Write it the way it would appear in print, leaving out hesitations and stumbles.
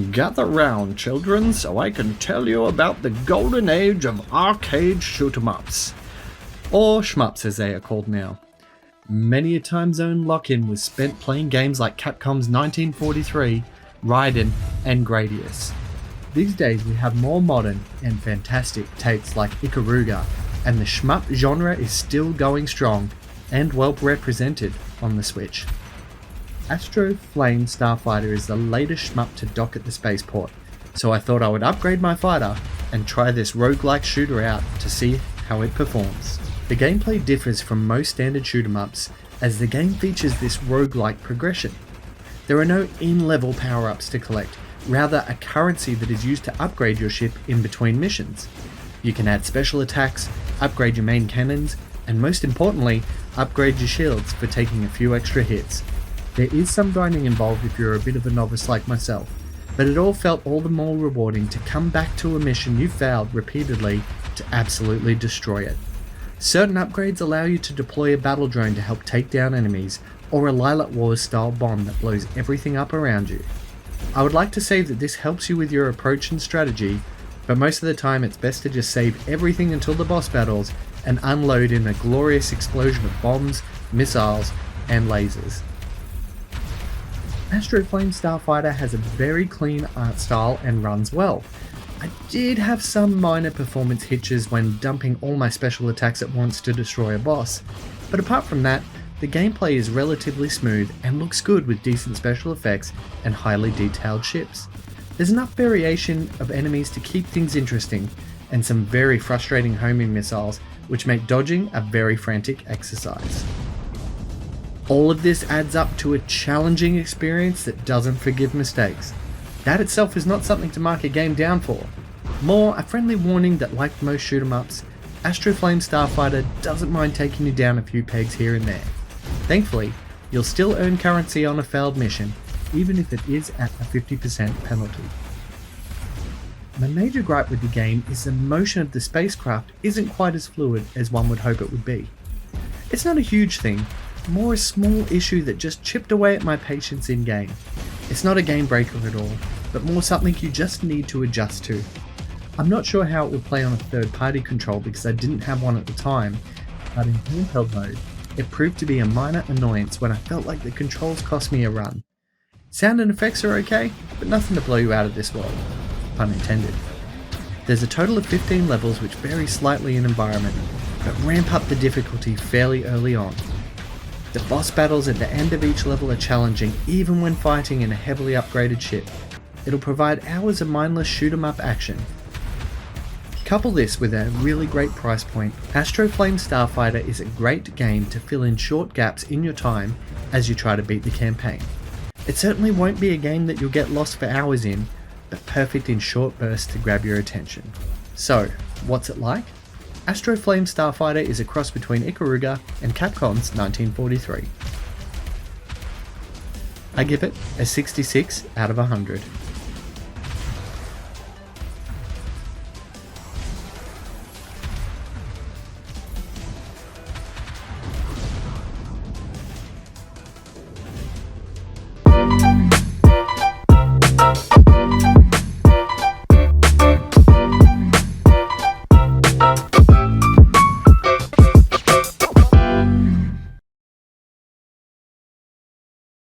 Gather round, children, so I can tell you about the golden age of arcade shoot-em-ups. Or shmups as they are called now. Many a time zone lock-in was spent playing games like Capcom's 1943, Raiden, and Gradius. These days we have more modern and fantastic takes like Ikaruga, and the shmup genre is still going strong and well represented on the Switch. Astro Flame Starfighter is the latest shmup to dock at the spaceport, so I thought I would upgrade my fighter and try this roguelike shooter out to see how it performs. The gameplay differs from most standard shoot-em-ups as the game features this roguelike progression. There are no in-level power-ups to collect, rather a currency that is used to upgrade your ship in between missions. You can add special attacks, upgrade your main cannons, and most importantly, upgrade your shields for taking a few extra hits. There is some grinding involved if you're a bit of a novice like myself, but it all felt all the more rewarding to come back to a mission you failed repeatedly to absolutely destroy it. Certain upgrades allow you to deploy a battle drone to help take down enemies, or a Lilac Wars style bomb that blows everything up around you. I would like to say that this helps you with your approach and strategy, but most of the time it's best to just save everything until the boss battles and unload in a glorious explosion of bombs, missiles, and lasers. Astro Flame Starfighter has a very clean art style and runs well. I did have some minor performance hitches when dumping all my special attacks at once to destroy a boss, but apart from that, the gameplay is relatively smooth and looks good with decent special effects and highly detailed ships. There's enough variation of enemies to keep things interesting, and some very frustrating homing missiles which make dodging a very frantic exercise. All of this adds up to a challenging experience that doesn't forgive mistakes. That itself is not something to mark a game down for. More a friendly warning that, like most shoot 'em ups, Astro Flame Starfighter doesn't mind taking you down a few pegs here and there. Thankfully, you'll still earn currency on a failed mission, even if it is at a 50% penalty. My major gripe with the game is the motion of the spacecraft isn't quite as fluid as one would hope it would be. It's not a huge thing, more a small issue that just chipped away at my patience in game. It's not a game breaker at all, but more something you just need to adjust to. I'm not sure how it would play on a third party control because I didn't have one at the time, but in handheld mode, it proved to be a minor annoyance when I felt like the controls cost me a run. Sound and effects are okay, but nothing to blow you out of this world. Pun intended. There's a total of 15 levels which vary slightly in environment, but ramp up the difficulty fairly early on. The boss battles at the end of each level are challenging even when fighting in a heavily upgraded ship. It'll provide hours of mindless shoot 'em up action. Couple this with a really great price point, Astro Flame Starfighter is a great game to fill in short gaps in your time as you try to beat the campaign. It certainly won't be a game that you'll get lost for hours in, but perfect in short bursts to grab your attention. So, what's it like? Astro Flame Starfighter is a cross between Ikaruga and Capcom's 1943. I give it a 66 out of 100.